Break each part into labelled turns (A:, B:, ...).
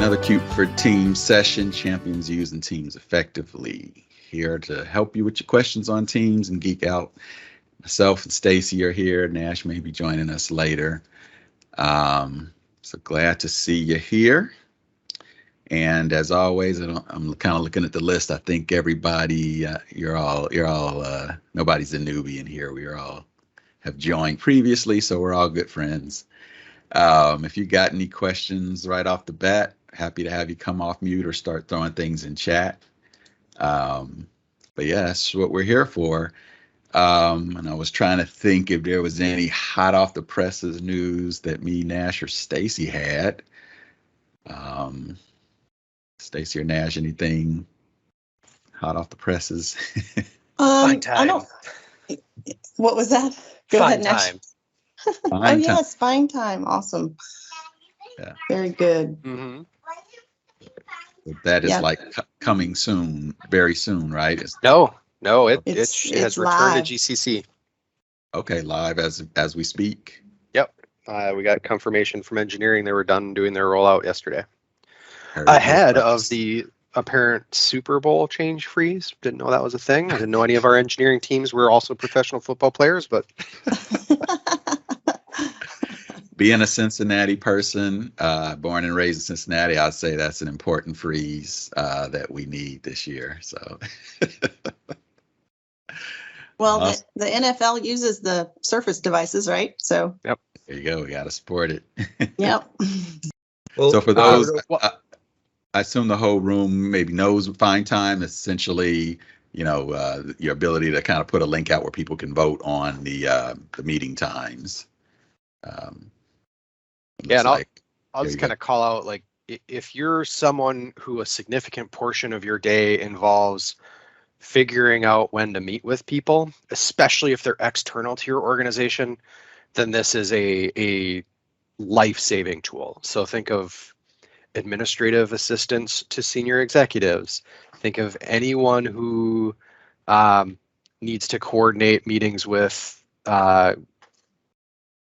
A: Another Cute for Teams session, champions using Teams effectively. Here to help you with your questions on Teams and geek out. Myself and Stacy are here. Nash may be joining us later. So glad to see you here. And as always, I'm kind of looking at the list. I think everybody, you're all, nobody's a newbie in here. We all have joined previously, so we're all good friends. If you got any questions right off the bat, happy to have you come off mute or start throwing things in chat. But yeah, that's what we're here for. And I was trying to think if there was any hot off the presses news that me, Nash, or Stacy had. Stacy or Nash, anything hot off the presses?
B: Fine time.
C: I don't. What was that? Go
B: Fine
C: ahead, Nash.
B: time.
A: Fine time.
C: Yes, fine time. Awesome.
A: Yeah.
C: Very good.
B: Mm-hmm.
A: That is
C: Yeah.
A: like coming soon, very soon, right?
B: No, it
C: It's
B: has returned
C: live.
B: to GCC.
A: Okay, live as we speak.
B: Yep. We got confirmation from engineering they were done doing their rollout yesterday.
A: Very
B: Ahead
A: good.
B: of the apparent Super Bowl change freeze. Didn't know that was a thing. I didn't know any of our engineering teams were also professional football players, but
A: Being a Cincinnati person, born and raised in Cincinnati, I'd say that's an important freeze that we need this year. So,
C: Well,
A: Awesome.
C: the NFL uses the Surface devices, right? So,
A: there you go. We got to support it.
C: yep.
D: Well,
A: So for those,
B: well-
A: I assume the whole room maybe knows Fine Time is essentially, your ability to kind of put a link out where people can vote on the meeting times.
B: Yeah, and
A: looks
B: I'll
A: there
B: just
A: you
B: kind of call out, like, if you're someone who a significant portion of your day involves figuring out when to meet with people, especially if they're external to your organization, then this is a life-saving tool. So think of administrative assistants to senior executives. Think of anyone who needs to coordinate meetings with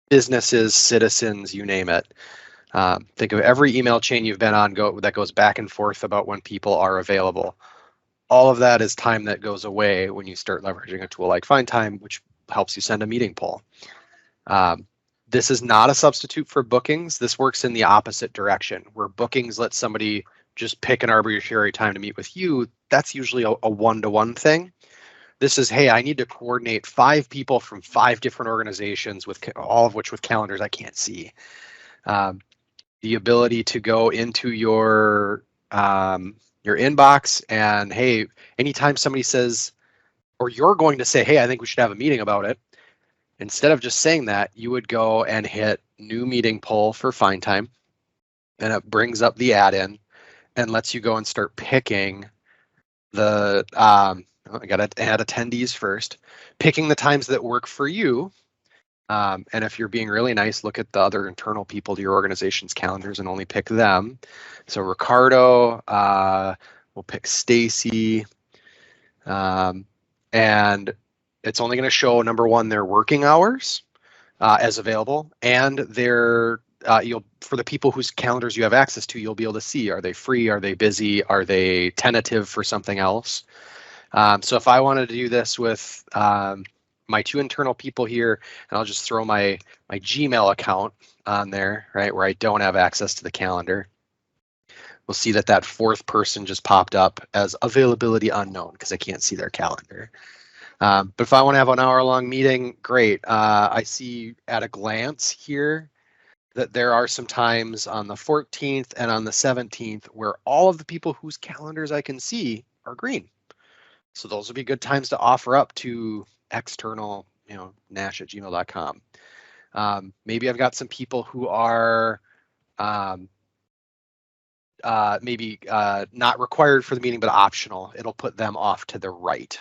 B: businesses, citizens, you name it. Think of every email chain you've been on that goes back and forth about when people are available. All of that is time that goes away when you start leveraging a tool like Find Time, which helps you send a meeting poll. This is not a substitute for bookings. This works in the opposite direction, where bookings let somebody just pick an arbitrary time to meet with you. That's usually a one-to-one thing. This is, hey, I need to coordinate 5 people from 5 different organizations, with all of which with calendars I can't see. The ability to go into your inbox and, hey, anytime somebody says, or you're going to say, hey, I think we should have a meeting about it, instead of just saying that, you would go and hit new meeting poll for Find Time, and it brings up the add-in and lets you go and start picking the I got to add attendees first, picking the times that work for you. And if you're being really nice, look at the other internal people to your organization's calendars and only pick them. So Ricardo, we'll pick Stacy, and it's only going to show, number one, their working hours as available, and their for the people whose calendars you have access to, you'll be able to see, are they free, are they busy, are they tentative for something else. So if I wanted to do this with my 2 internal people here, and I'll just throw my Gmail account on there, right, where I don't have access to the calendar, we'll see that 4th person just popped up as availability unknown because I can't see their calendar. But if I want to have an hour-long meeting, great. I see at a glance here that there are some times on the 14th and on the 17th where all of the people whose calendars I can see are green. So those would be good times to offer up to external, nash@gmail.com. Maybe I've got some people who are maybe not required for the meeting, but optional. It'll put them off to the right.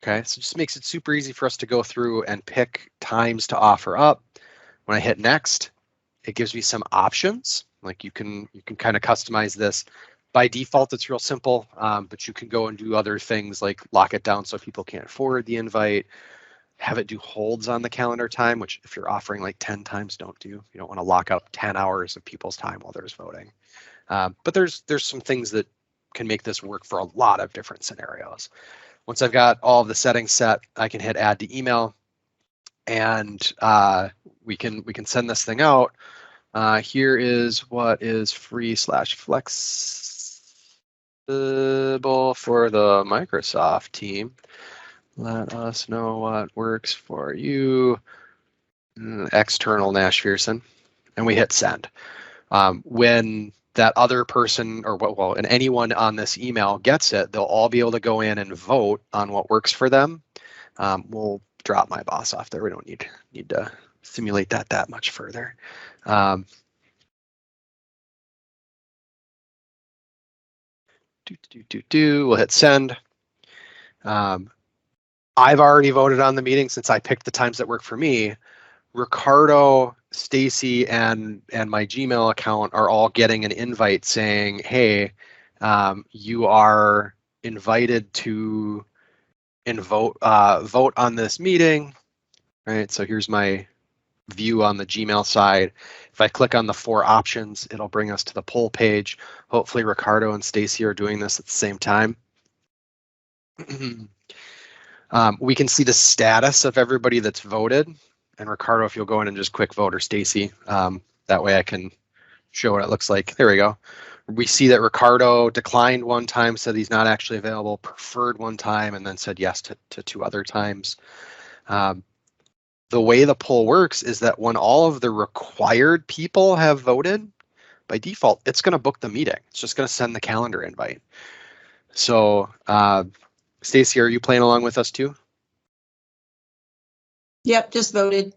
B: Okay, so it just makes it super easy for us to go through and pick times to offer up. When I hit next, it gives me some options. Like you can kind of customize this. By default, it's real simple, but you can go and do other things like lock it down so people can't forward the invite, have it do holds on the calendar time, which if you're offering like 10 times, don't do. You don't want to lock up 10 hours of people's time while there's voting. But there's some things that can make this work for a lot of different scenarios. Once I've got all of the settings set, I can hit add to email, and we can send this thing out. Here is what is free/flexible for the Microsoft team. Let us know what works for you. External Nash Pearson, and we hit send. When that other person, or well, and anyone on this email gets it, they'll all be able to go in and vote on what works for them. We'll drop my boss off there. We don't need to simulate that much further. We'll hit send. I've already voted on the meeting since I picked the times that work for me. Ricardo, Stacy, and my Gmail account are all getting an invite saying, hey, you are invited to vote on this meeting. Right, so here's my view on the Gmail side. If I click on the 4 options, it'll bring us to the poll page. Hopefully Ricardo and Stacy are doing this at the same time. We can see the status of everybody that's voted. And Ricardo, if you'll go in and just quick vote, or Stacy, that way I can show what it looks like. There we go. We see that Ricardo declined one time, said he's not actually available, preferred one time, and then said yes to 2 other times. The way the poll works is that when all of the required people have voted, by default, it's going to book the meeting. It's just going to send the calendar invite. So, Stacy, are you playing along with us too?
C: Yep, just voted.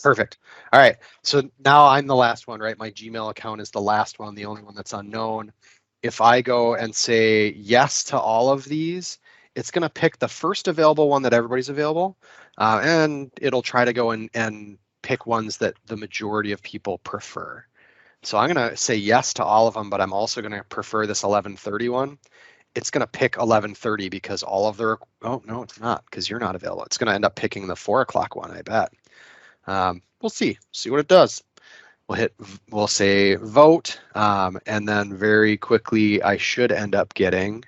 B: Perfect. All right. So now I'm the last one, right? My Gmail account is the last one, the only one that's unknown. If I go and say yes to all of these, it's going to pick the first available one that everybody's available, and it'll try to go and pick ones that the majority of people prefer. So I'm going to say yes to all of them, but I'm also going to prefer this 11:30 one. It's going to pick 11:30 because all of the, oh, no, it's not, because you're not available. It's going to end up picking the 4 o'clock one, I bet. We'll see what it does. We'll say vote, and then very quickly, I should end up getting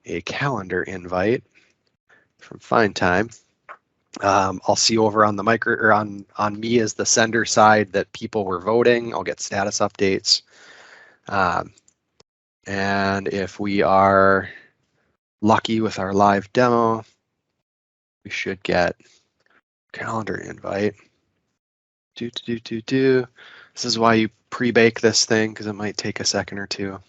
B: a calendar invite from Find Time. I'll see over on the or on me as the sender side that people were voting. I'll get status updates. And if we are lucky with our live demo, we should get calendar invite. This is why you pre-bake this thing, because it might take a second or two.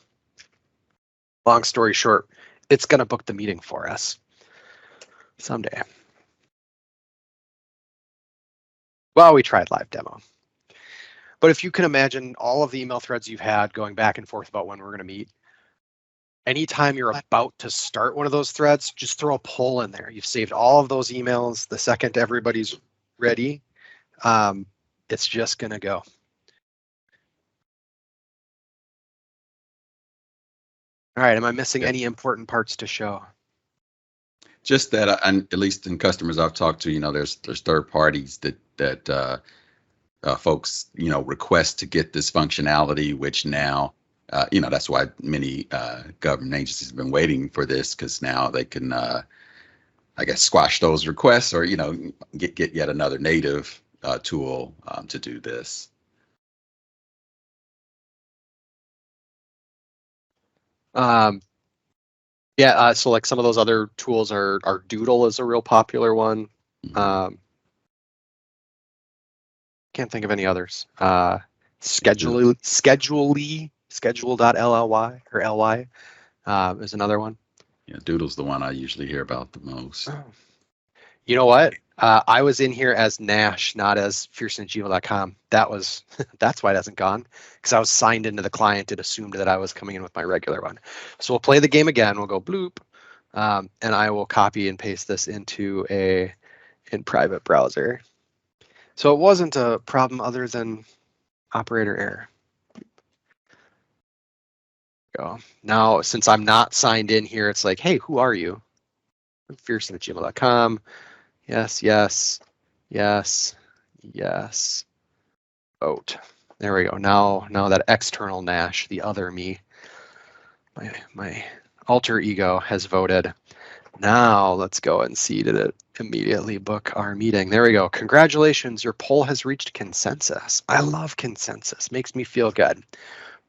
B: Long story short, it's going to book the meeting for us someday. Well, we tried live demo. But if you can imagine all of the email threads you've had going back and forth about when we're going to meet, anytime you're about to start one of those threads, just throw a poll in there. You've saved all of those emails. The second everybody's ready, it's just going to go. All right, am I missing any important parts to show?
A: Just that, at least in customers I've talked to, there's third parties that folks, request to get this functionality, which now, that's why many government agencies have been waiting for this, because now they can, I guess, squash those requests, or, get yet another native tool to do this.
B: Yeah, so like some of those other tools are Doodle is a real popular one. Can't think of any others. Schedule.ly or ly is another one.
A: Yeah, Doodle's the one I usually hear about the most.
B: You know what? I was in here as Nash, not as fearsome@gmail.com. That's why it hasn't gone, because I was signed into the client. It assumed that I was coming in with my regular one. So we'll play the game again. We'll go bloop, and I will copy and paste this into in private browser. So it wasn't a problem other than operator error. Go. Now, since I'm not signed in here, it's like, hey, who are you? I'm fearsome@gmail.com. Yes, yes, yes, yes. Vote. There we go. Now that external Nash, the other me, my alter ego has voted. Now let's go and see, did it immediately book our meeting? There we go. Congratulations, your poll has reached consensus. I love consensus, makes me feel good.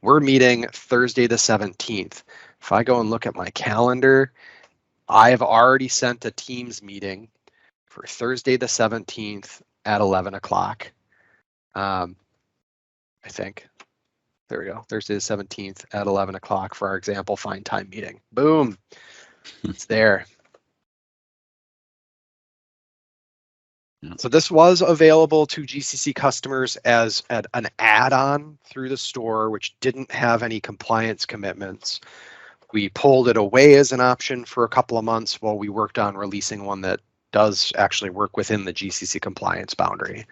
B: We're meeting Thursday the 17th. If I go and look at my calendar, I've already sent a Teams meeting for Thursday the 17th at 11 o'clock. I think. There we go. Thursday the 17th at 11 o'clock for our example find time meeting. Boom. It's there. So this was available to GCC customers as an add-on through the store, which didn't have any compliance commitments. We pulled it away as an option for a couple of months while we worked on releasing one that does actually work within the GCC compliance boundary.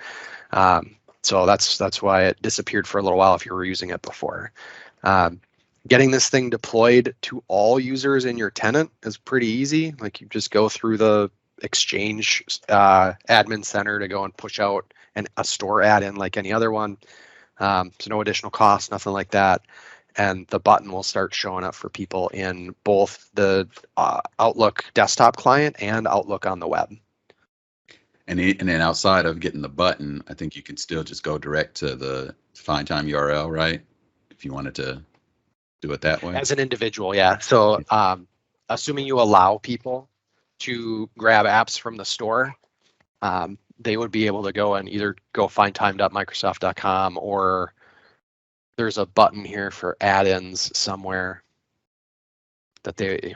B: So that's why it disappeared for a little while if you were using it before. Getting this thing deployed to all users in your tenant is pretty easy. Like you just go through the Exchange admin center to go and push out a store add-in like any other one. So no additional cost, nothing like that. And the button will start showing up for people in both the Outlook desktop client and Outlook on the web.
A: And then outside of getting the button, I think you can still just go direct to the find time URL, right? If you wanted to do it that way.
B: As an individual, yeah. So assuming you allow people to grab apps from the store, they would be able to go and either go findtime.microsoft.com, or there's a button here for add-ins somewhere that they,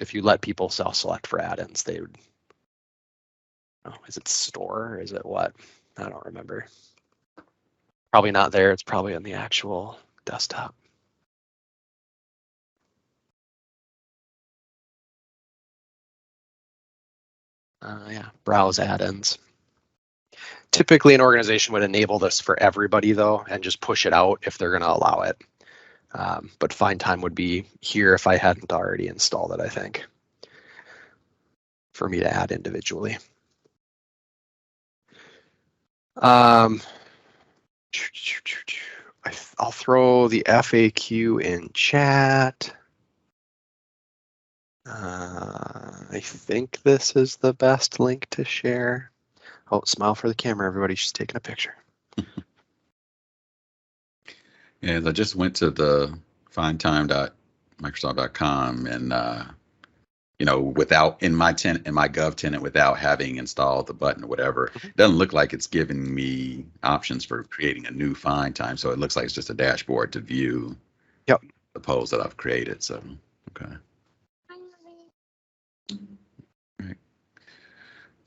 B: if you let people self-select for add-ins, they would. Oh, is it store or is it what? I don't remember. Probably not there. It's probably in the actual desktop. Yeah, browse add-ins. Typically, an organization would enable this for everybody, though, and just push it out if they're going to allow it. But Find Time would be here if I hadn't already installed it, I think, for me to add individually. I'll throw the FAQ in chat. I think this is the best link to share. Oh, smile for the camera, everybody. She's taking a picture.
A: Yeah, I just went to the findtime.microsoft.com and without in my Gov tenant, without having installed the button or whatever, it doesn't look like it's giving me options for creating a new find time. So it looks like it's just a dashboard to view the polls that I've created. So okay. Right.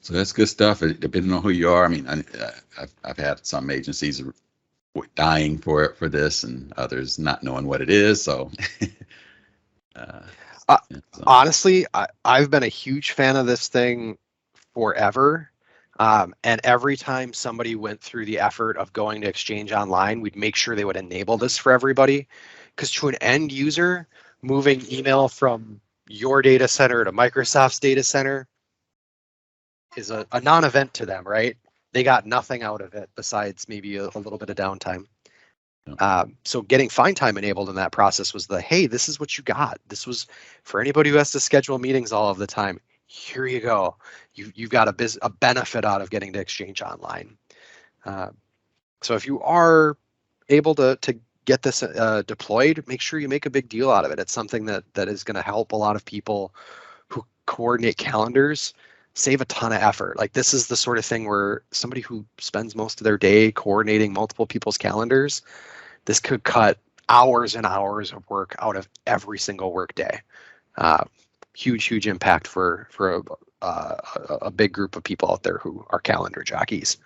A: So that's good stuff. Depending on who you are, I mean, I've had some agencies dying for this, and others not knowing what it is. So.
B: Honestly, I've been a huge fan of this thing forever. And every time somebody went through the effort of going to Exchange Online, we'd make sure they would enable this for everybody. Because to an end user, moving email from your data center to Microsoft's data center is a non-event to them, right? They got nothing out of it besides maybe a little bit of downtime. So getting Find Time enabled in that process was hey, this is what you got. This was for anybody who has to schedule meetings all of the time. Here you go. You've got a benefit out of getting to Exchange Online. So if you are able to get this deployed, make sure you make a big deal out of it. It's something that is going to help a lot of people who coordinate calendars save a ton of effort. Like this is the sort of thing where somebody who spends most of their day coordinating multiple people's calendars, this could cut hours and hours of work out of every single work day. Huge impact for a big group of people out there who are calendar jockeys.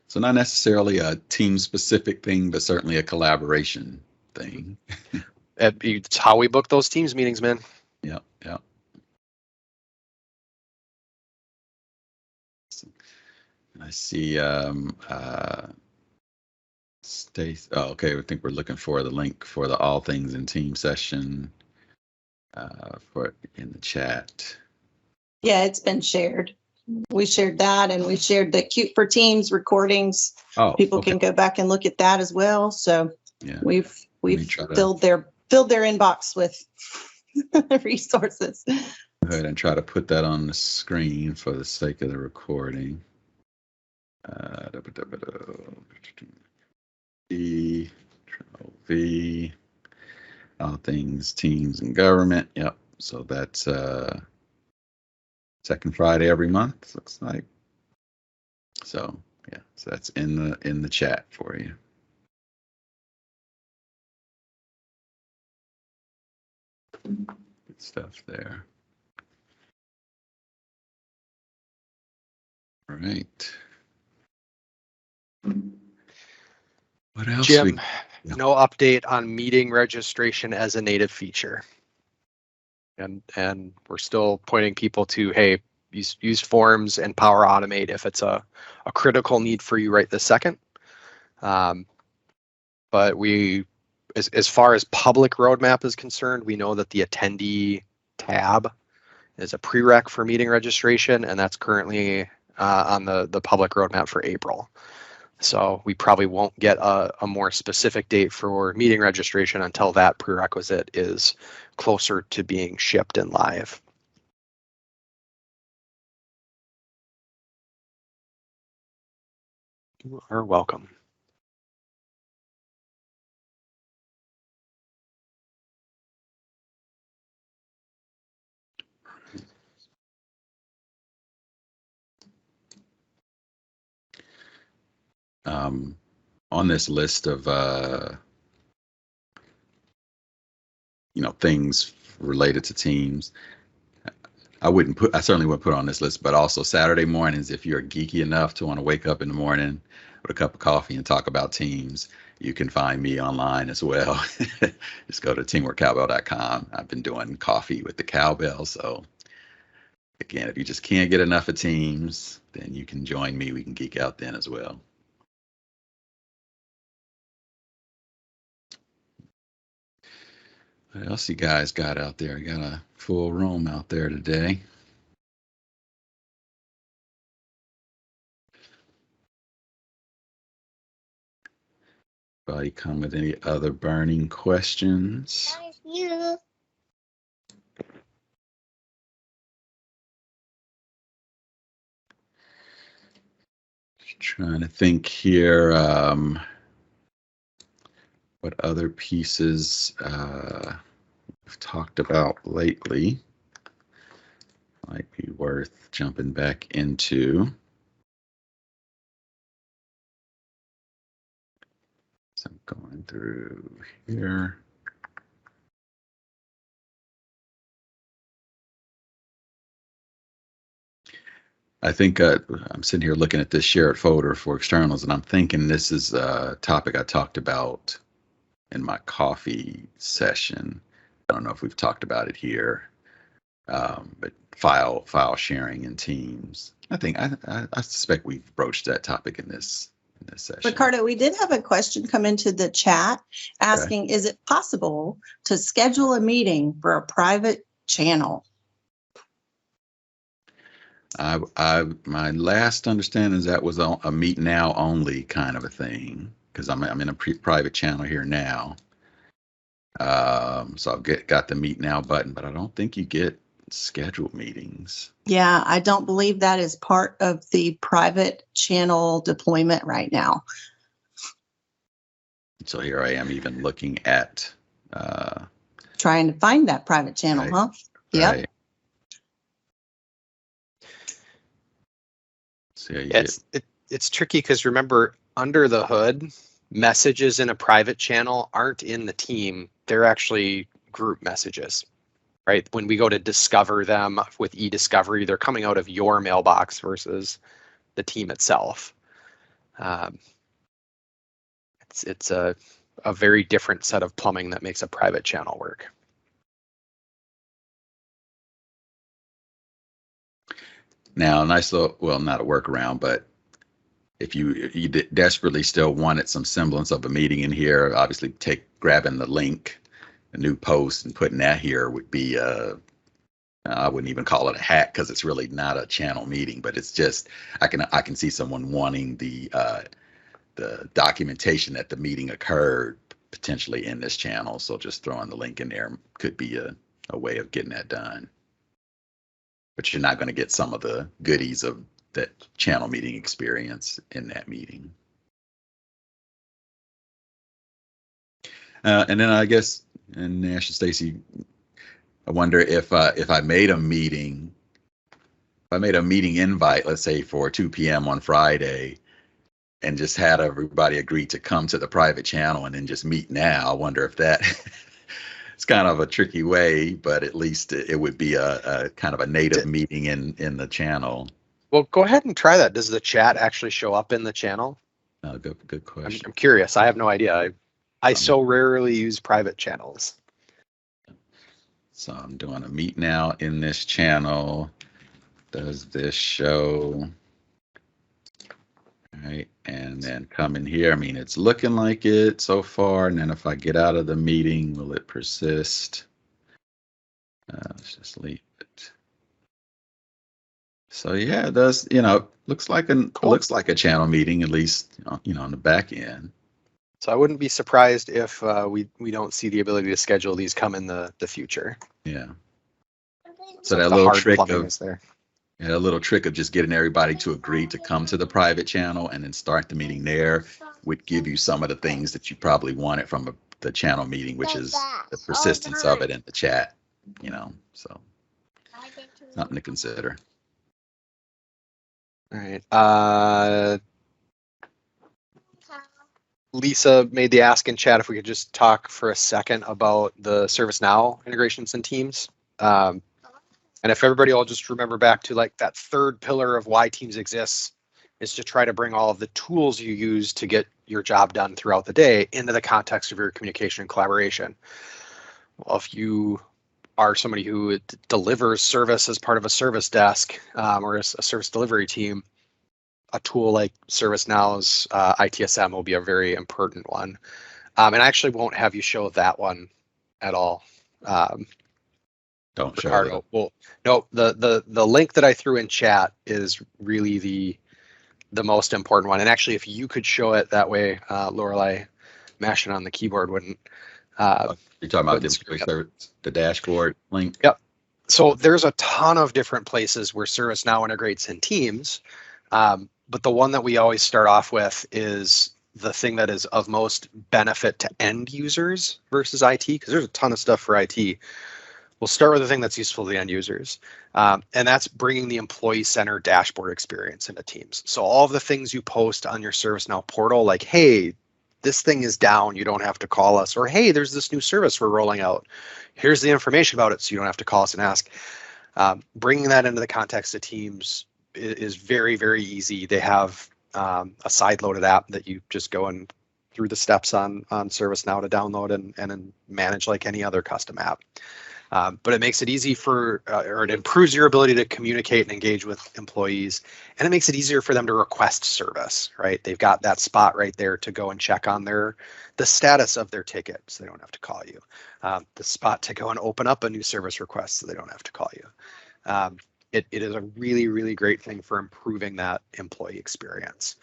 A: So not necessarily a team-specific thing, but certainly a collaboration thing.
B: It's how we book those Teams meetings, man.
A: Yeah. I see Stacy. Oh, okay. I think we're looking for the link for the All Things in Team session for in the chat.
C: Yeah, it's been shared. we shared that, and we shared the Cute for Teams recordings.
A: Oh,
C: People
A: okay.
C: can go back and look at that as well. So
A: Yeah.
C: we've
A: try to-
C: filled their inbox with resources.
A: Go ahead and try to put that on the screen for the sake of the recording. V, all things teams and government. Yep. So that's second Friday every month, looks like. So yeah, so that's in the chat for you. Good stuff there. All right. What else?
B: Jim,
A: Yeah.
B: no update on meeting registration as a native feature. And we're still pointing people to, hey, use forms and Power Automate if it's a critical need for you right this second. But as far as public roadmap is concerned, we know that the attendee tab is a prereq for meeting registration, and that's currently on the public roadmap for April. So we probably won't get a more specific date for meeting registration until that prerequisite is closer to being shipped and live. You are welcome.
A: On this list of things related to teams, I certainly wouldn't put on this list, but also Saturday mornings, if you're geeky enough to want to wake up in the morning with a cup of coffee and talk about teams, you can find me online as well. Just go to teamworkcowbell.com. I've been doing coffee with the cowbell. So again, if you just can't get enough of teams, then you can join me. We can geek out then as well. What else you guys got out there? Got a full room out there today. Anybody come with any other burning questions?
D: You.
A: Trying to think here. What other pieces we've talked about lately might be worth jumping back into. So I'm going through here. I think I'm sitting here looking at this shared folder for externals, and I'm thinking this is a topic I talked about in my coffee session. I don't know if we've talked about it here, but file sharing in Teams. I suspect we've broached that topic in this session.
C: Ricardo, we did have a question come into the chat asking, Is it possible to schedule a meeting for a private channel?
A: My last understanding is that was a meet now only kind of a thing, because I'm in a private channel here now. So I've got the meet now button, but I don't think you get scheduled meetings.
C: Yeah, I don't believe that is part of the private channel deployment right now.
A: So here I am even looking at
C: trying to find that private channel,
A: right,
C: huh? Yep.
A: Right. So
B: It's tricky because remember, under the hood, messages in a private channel aren't in the team. They're actually group messages, right? When we go to discover them with eDiscovery, they're coming out of your mailbox versus the team itself. It's a very different set of plumbing that makes a private channel work.
A: Now, nice little, well, not a workaround, but if you desperately still wanted some semblance of a meeting in here, obviously grabbing the link, a new post, and putting that here would be I wouldn't even call it a hack because it's really not a channel meeting, but it's just I can see someone wanting the documentation that the meeting occurred potentially in this channel. So just throwing the link in there could be a way of getting that done. But you're not going to get some of the goodies of that channel meeting experience in that meeting. And then I guess, and Nash and Stacy, I wonder if I made a meeting, invite, let's say for 2 p.m. on Friday, and just had everybody agree to come to the private channel and then just meet now. I wonder if that it's kind of a tricky way, but at least it would be a kind of a native meeting in the channel.
B: Well, go ahead and try that. Does the chat actually show up in the channel?
A: Good question.
B: I'm curious. I have no idea. I so rarely use private channels.
A: So I'm doing a meet now in this channel. Does this show? All right, and then come in here. I mean, it's looking like it so far. And then if I get out of the meeting, will it persist? Let's just leave it. So yeah, it does. Looks like a channel meeting, at least on the back end.
B: So I wouldn't be surprised if we don't see the ability to schedule these come in the future.
A: Yeah. So that little trick
B: is there.
A: Yeah, a little trick of just getting everybody to agree to come to the private channel and then start the meeting there would give you some of the things that you probably wanted from the channel meeting, which is the persistence of it in the chat, so something to consider.
B: All right. Lisa made the ask in chat if we could just talk for a second about the Servicenow integrations and Teams. And if everybody will just remember back to like that third pillar of why Teams exists is to try to bring all of the tools you use to get your job done throughout the day into the context of your communication and collaboration. Well, if you are somebody who delivers service as part of a service desk or a service delivery team, a tool like Servicenow's ITSM will be a very important one. And I actually won't have you show that one at all.
A: Don't show it.
B: Well, no, the link that I threw in chat is really the most important one. And actually, if you could show it that way, Lorelei, mashing on the keyboard wouldn't.
A: You're talking about the dashboard link?
B: Yep. So there's a ton of different places where ServiceNow integrates in Teams. But the one that we always start off with is the thing that is of most benefit to end users versus IT, because there's a ton of stuff for IT. We'll start with the thing that's useful to the end users, and that's bringing the employee center dashboard experience into Teams. So all of the things you post on your ServiceNow portal, like, hey, this thing is down, you don't have to call us, or hey, there's this new service we're rolling out. Here's the information about it, so you don't have to call us and ask. Bringing that into the context of Teams is very, very easy. They have a side-loaded app that you just go and through the steps on ServiceNow to download and manage like any other custom app. But it makes it easy or it improves your ability to communicate and engage with employees, and it makes it easier for them to request service, right? They've got that spot right there to go and check on the status of their ticket, so they don't have to call you. The spot to go and open up a new service request, so they don't have to call you. It is a really, really great thing for improving that employee experience.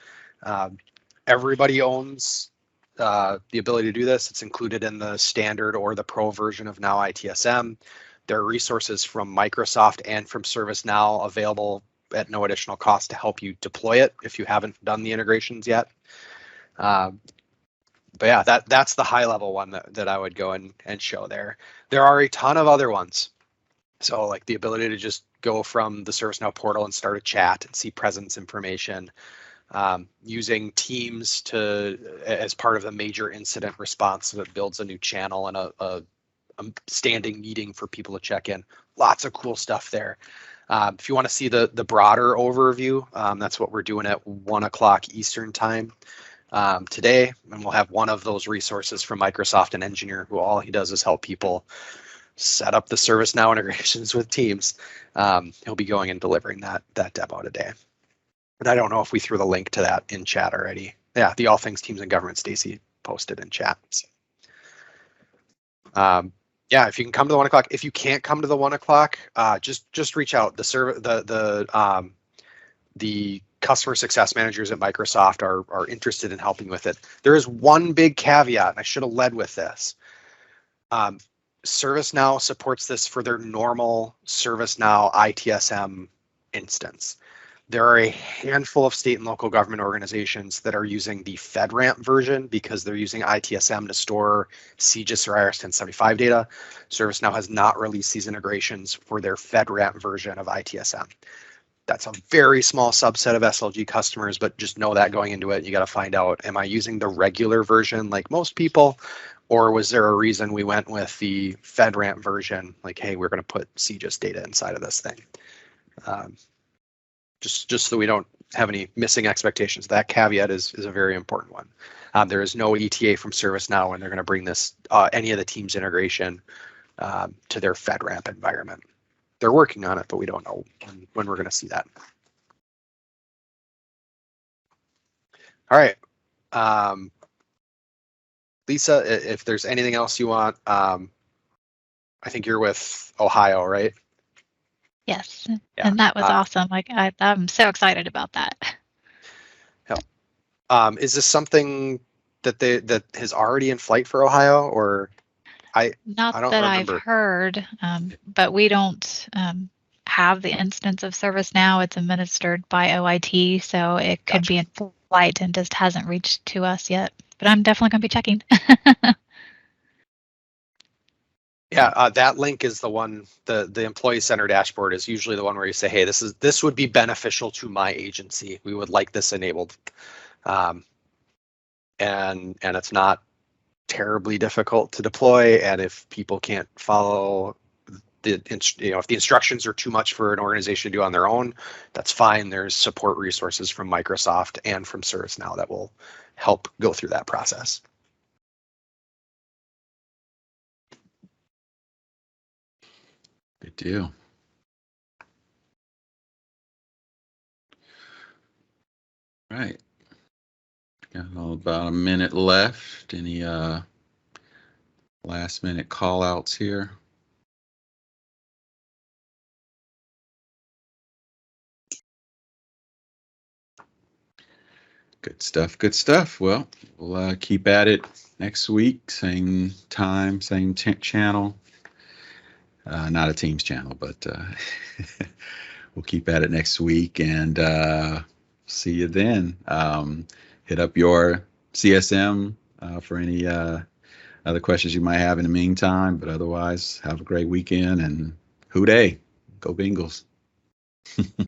B: Everybody owns the ability to do this. It's included in the standard or the pro version of Now ITSM. There are resources from Microsoft and from ServiceNow available at no additional cost to help you deploy it if you haven't done the integrations yet. But yeah, that's the high level one that I would go and show there. There are a ton of other ones. So like the ability to just go from the ServiceNow portal and start a chat and see presence information. Using Teams as part of a major incident response that builds a new channel and a standing meeting for people to check in. Lots of cool stuff there. If you want to see the broader overview, that's what we're doing at 1 o'clock Eastern time today, and we'll have one of those resources from Microsoft, an engineer who all he does is help people set up the ServiceNow integrations with Teams. He'll be going and delivering that demo today. And I don't know if we threw the link to that in chat already. Yeah, the All Things Teams and Government Stacy posted in chat. Yeah, if you can come to the 1 o'clock. If you can't come to the 1 o'clock, just reach out. The customer success managers at Microsoft are interested in helping with it. There is one big caveat, and I should have led with this. Servicenow supports this for their normal Servicenow ITSM instance. There are a handful of state and local government organizations that are using the FedRAMP version because they're using ITSM to store CGIS or IRS 1075 data. ServiceNow has not released these integrations for their FedRAMP version of ITSM. That's a very small subset of SLG customers, but just know that going into it, you got to find out, am I using the regular version like most people, or was there a reason we went with the FedRAMP version? Like, hey, we're going to put CGIS data inside of this thing. Just so we don't have any missing expectations. That caveat is a very important one. There is no ETA from ServiceNow when they're going to bring this, any of the Teams integration to their FedRAMP environment. They're working on it, but we don't know when we're going to see that. All right. Lisa, if there's anything else you want, I think you're with Ohio, right?
D: Yes,
B: Yeah.
D: and that was awesome. Like I'm so excited about that.
B: Is this something that is already in flight for Ohio, or
D: Not
B: I don't
D: that
B: remember.
D: I've heard, but we don't have the instance of ServiceNow. It's administered by OIT, so it could
B: Gotcha.
D: be in flight and just hasn't reached to us yet. But I'm definitely going to be checking.
B: Yeah, that link is the one. The Employee Center dashboard is usually the one where you say, "Hey, this would be beneficial to my agency. We would like this enabled," and it's not terribly difficult to deploy. And if people can't follow if the instructions are too much for an organization to do on their own, that's fine. There's support resources from Microsoft and from ServiceNow that will help go through that process.
A: Good deal. Right. Got about a minute left. Any last minute call outs here? Good stuff. Good stuff. Well, we'll keep at it next week. Same time, same channel. Not a Teams channel, but we'll keep at it next week and see you then. Hit up your CSM for any other questions you might have in the meantime. But otherwise, have a great weekend and hoo-day. Go Bengals.